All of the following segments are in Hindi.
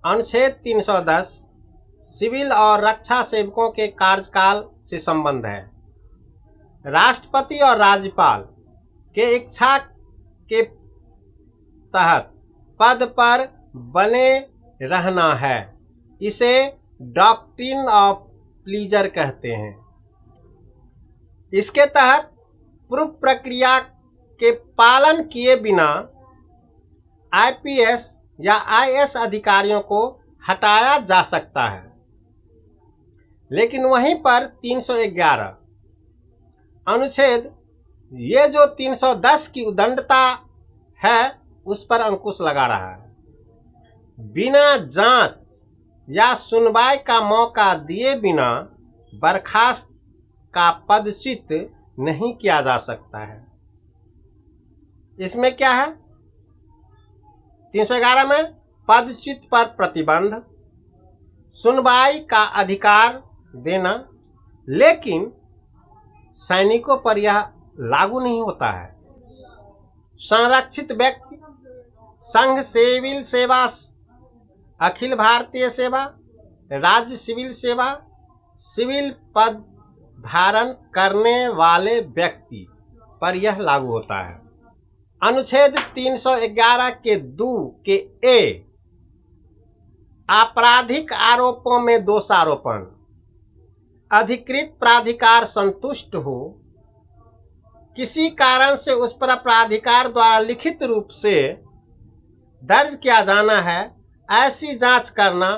अनुच्छेद 310 सिविल और रक्षा सेवकों के कार्यकाल से संबंध है। राष्ट्रपति और राज्यपाल के इच्छा के तहत पद पर बने रहना है। इसे डॉक्ट्रिन ऑफ प्लीजर कहते हैं। इसके तहत पूर्व प्रक्रिया के पालन किए बिना आईपीएस या आईएएस अधिकारियों को हटाया जा सकता है। लेकिन वहीं पर 311 अनुच्छेद ये जो 310 की उद्दंडता है उस पर अंकुश लगा रहा है। बिना जांच या सुनवाई का मौका दिए बिना बर्खास्त का पदच्युत नहीं किया जा सकता है। इसमें क्या है? 311 में पदच्युत पर प्रतिबंध, सुनवाई का अधिकार देना, लेकिन सैनिकों पर यह लागू नहीं होता है। संरक्षित व्यक्ति, संघ सिविल सेवा, अखिल भारतीय सेवा, राज्य सिविल सेवा, सिविल पद धारण करने वाले व्यक्ति पर यह लागू होता है। अनुच्छेद 311 के 2 के ए आपराधिक आरोपों में दोषारोपण अधिकृत प्राधिकार संतुष्ट हो, किसी कारण से उस पर प्राधिकार द्वारा लिखित रूप से दर्ज किया जाना है, ऐसी जांच करना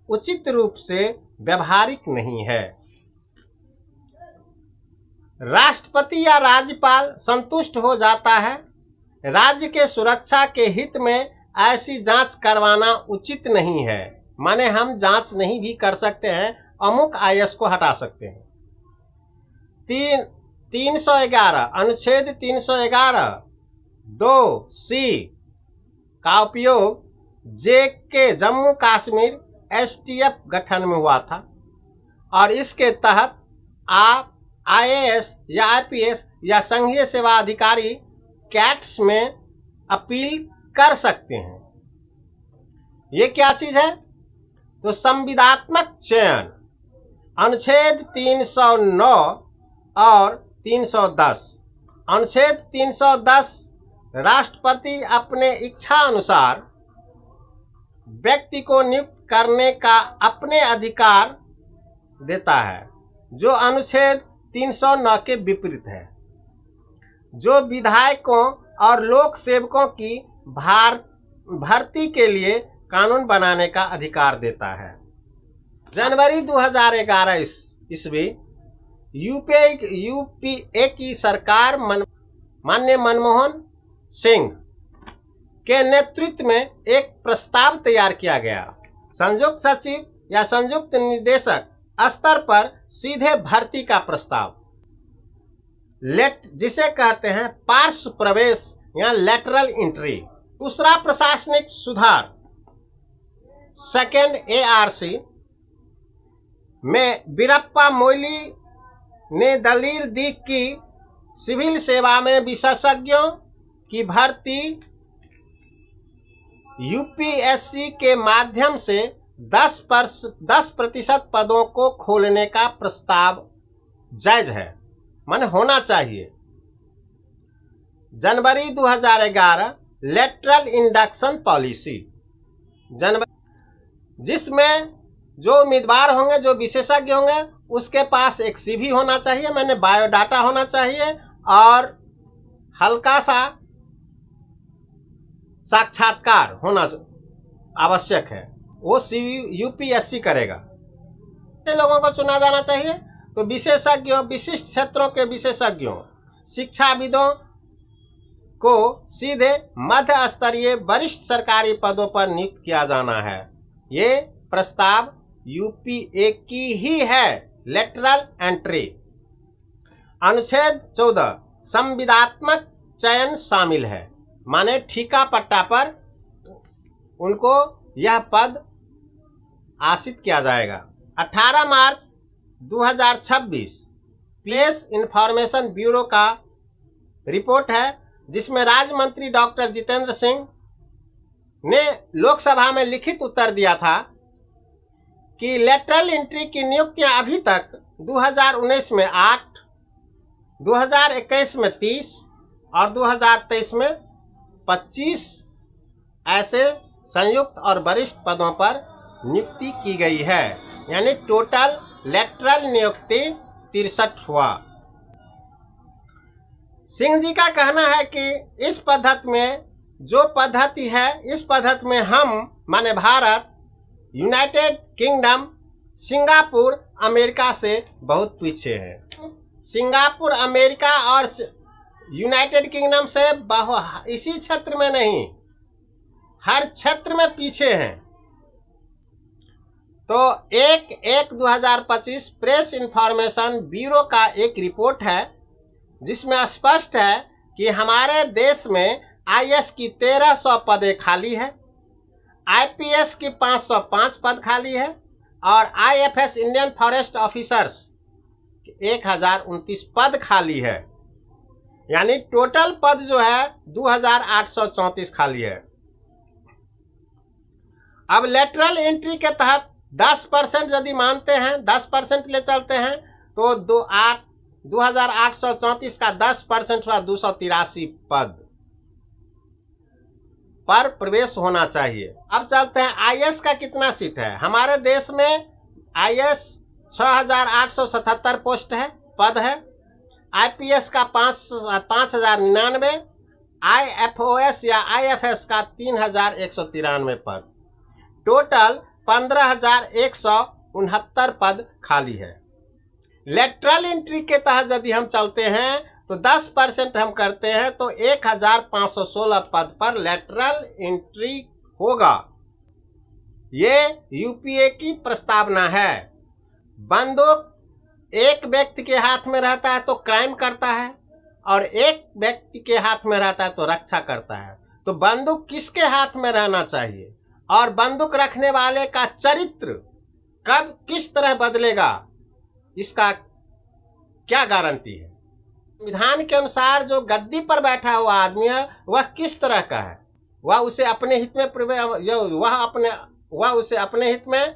उचित रूप से व्यवहारिक नहीं है। राष्ट्रपति या राज्यपाल संतुष्ट हो जाता है, राज्य के सुरक्षा के हित में ऐसी जांच करवाना उचित नहीं है। माने हम जांच नहीं भी कर सकते हैं, अमुक आईएएस को हटा सकते हैं। 311 अनुच्छेद 311 2C का उपयोग JK जम्मू कश्मीर STF गठन में हुआ था और इसके तहत आप आईएएस या आईपीएस या संघीय सेवा अधिकारी कैट्स में अपील कर सकते हैं। ये क्या चीज़ है? तो संविदात्मक चयन अनुच्छेद 309 और 310। अनुच्छेद 310 राष्ट्रपति अपने इच्छा अनुसार व्यक्ति को नियुक्त करने का अपने अधिकार देता है, जो अनुच्छेद 309 के विपरीत है, जो विधायकों और लोक सेवकों की भर्ती के लिए कानून बनाने का अधिकार देता है। जनवरी 2011 ईस्वी यूपीए की सरकार माननीय मनमोहन सिंह के नेतृत्व में एक प्रस्ताव तैयार किया गया। संयुक्त सचिव या संयुक्त निदेशक स्तर पर सीधे भर्ती का प्रस्ताव, जिसे कहते हैं पार्श्व प्रवेश या लेटरल एंट्री। दूसरा प्रशासनिक सुधार सेकेंड ARC में वीरप्पा मोइली ने दलील दी कि सिविल सेवा में विशेषज्ञों की भर्ती यूपीएससी के माध्यम से 10% पदों को खोलने का प्रस्ताव जायज है, माने होना चाहिए। जनवरी 2011 लेटरल इंडक्शन पॉलिसी, जिसमें जो उम्मीदवार होंगे, जो विशेषज्ञ होंगे, उसके पास एक सीवी होना चाहिए, मैंने बायोडाटा होना चाहिए और हल्का सा साक्षात्कार होना आवश्यक है। वो यूपीएससी करेगा। लोगों को चुना जाना चाहिए। तो विशेषज्ञों, विशिष्ट क्षेत्रों के विशेषज्ञों, शिक्षाविदों को सीधे मध्य स्तरीय वरिष्ठ सरकारी पदों पर नियुक्त किया जाना है। ये प्रस्ताव यूपीए की ही है, लेटरल एंट्री। अनुच्छेद 14 संविदात्मक चयन शामिल है, माने ठीका पट्टा पर उनको यह पद आसित किया जाएगा। 18 मार्च 2026 प्रेस इंफॉर्मेशन ब्यूरो का रिपोर्ट है, जिसमें राज्य मंत्री डॉक्टर जितेंद्र सिंह ने लोकसभा में लिखित उत्तर दिया था कि लेटरल एंट्री की नियुक्तियां अभी तक 2019 में 8, 2021 में 30 और 2023 में 25 ऐसे संयुक्त और वरिष्ठ पदों पर नियुक्ति की गई है, यानी टोटल लेटरल नियुक्ति 63 हुआ। सिंह जी का कहना है कि इस पद्धति में जो पद्धति है, इस पद्धति में हम माने Bharat, United kingdom, Singapore, America से बहुत पीछे है। सिंगापुर, अमेरिका और यूनाइटेड किंगडम से इसी क्षेत्र में नहीं, हर क्षेत्र में पीछे हैं। तो 1/1/2025 प्रेस इंफॉर्मेशन ब्यूरो का एक रिपोर्ट है जिसमें स्पष्ट है कि हमारे देश में आईएएस की 1300 पदें खाली है, आईपीएस की 505 पद खाली है और आईएफएस इंडियन फॉरेस्ट ऑफिसर्स 1029 पद खाली है, यानी टोटल पद जो है 2834 खाली है। अब लेटरल एंट्री के तहत 10% यदि मानते हैं, 10% ले चलते हैं तो 2834 का 10% हुआ 283 पद पर प्रवेश होना चाहिए। अब चलते हैं आईएएस का कितना सीट है। हमारे देश में आईएएस 6877 पोस्ट है, पद है। आईपीएस का 5099, आईएफओएस या आईएफएस का 3193 पद, टोटल 15,169 पद खाली है। लेटरल एंट्री के तहत यदि हम चलते हैं तो 10% हम करते हैं तो 1516 पद पर लेटरल एंट्री होगा। ये यूपीए की प्रस्तावना है। बंदूक एक व्यक्ति के हाथ में रहता है तो क्राइम करता है और एक व्यक्ति के हाथ में रहता है तो रक्षा करता है। तो बंदूक किसके हाथ में रहना चाहिए और बंदूक रखने वाले का चरित्र कब किस तरह बदलेगा, इसका क्या गारंटी है। संविधान के अनुसार जो गद्दी पर बैठा हुआ आदमी है वह किस तरह का है, वह उसे अपने हित में वह उसे अपने हित में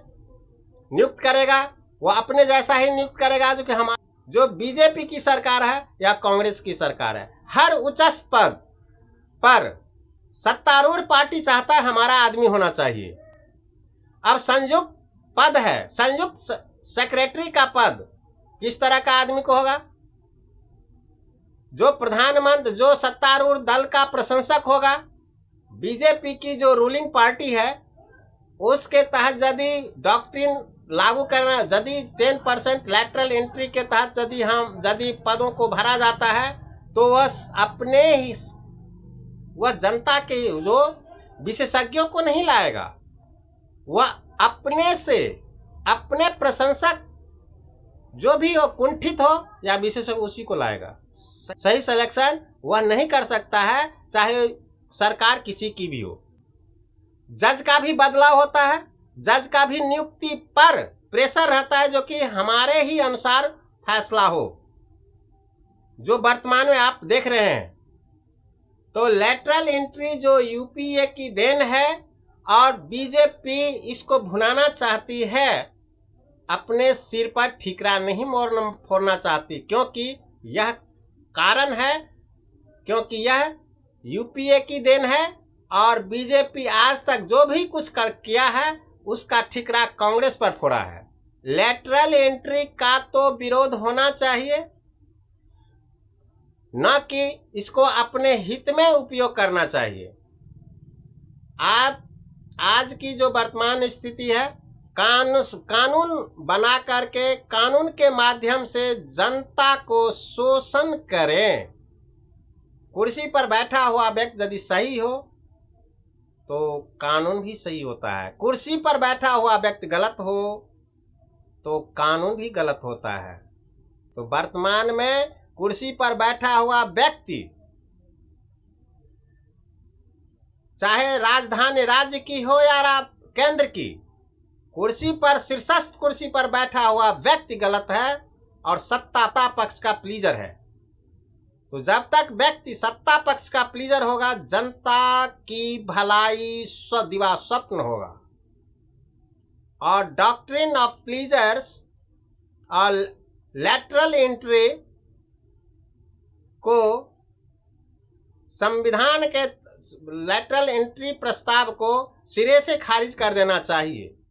नियुक्त करेगा, वह अपने जैसा ही नियुक्त करेगा जो बीजेपी की सरकार है या कांग्रेस की सरकार है। हर उच्च पद पर सत्तारूढ़ पार्टी चाहता है हमारा आदमी होना चाहिए। अब संयुक्त पद है, संयुक्त सेक्रेटरी का पद किस तरह का आदमी को होगा, जो प्रधानमंत्री, जो सत्तारूढ़ दल का प्रशंसक होगा। बीजेपी की जो रूलिंग पार्टी है उसके तहत यदि डॉक्ट्रिन लागू करना, यदि 10% लैटरल एंट्री के तहत यदि पदों को भरा जाता है तो वह जनता के जो विशेषज्ञों को नहीं लाएगा, वह अपने प्रशंसक जो भी हो, कुंठित हो या विशेषज्ञ, उसी को लाएगा। सही सिलेक्शन वह नहीं कर सकता है, चाहे सरकार किसी की भी हो। जज का भी बदलाव होता है, जज का भी नियुक्ति पर प्रेशर रहता है जो कि हमारे ही अनुसार फैसला हो, जो वर्तमान में आप देख रहे हैं। तो लेटरल एंट्री जो यूपीए की देन है और बीजेपी इसको भुनाना चाहती है, अपने सिर पर ठीकरा नहीं फोड़ना चाहती, क्योंकि यह कारण है, क्योंकि यह यूपीए की देन है और बीजेपी आज तक जो भी कुछ किया है उसका ठीकरा कांग्रेस पर फोड़ा है। लेटरल एंट्री का तो विरोध होना चाहिए, न कि इसको अपने हित में उपयोग करना चाहिए। आज की जो वर्तमान स्थिति है, कानून बना करके कानून के माध्यम से जनता को शोषण करें। कुर्सी पर बैठा हुआ व्यक्ति यदि सही हो तो कानून भी सही होता है, कुर्सी पर बैठा हुआ व्यक्ति गलत हो तो कानून भी गलत होता है। तो वर्तमान में कुर्सी पर बैठा हुआ व्यक्ति, चाहे राजधानी राज्य की हो या केंद्र की, कुर्सी पर, शीर्षस्थ कुर्सी पर बैठा हुआ व्यक्ति गलत है और सत्ता पक्ष का प्लीजर है। तो जब तक व्यक्ति सत्ता पक्ष का प्लीजर होगा, जनता की भलाई दिवा स्वप्न होगा। और डॉक्ट्रिन ऑफ प्लीजर्स और लैटरल एंट्री को संविधान के लैटरल एंट्री प्रस्ताव को सिरे से खारिज कर देना चाहिए।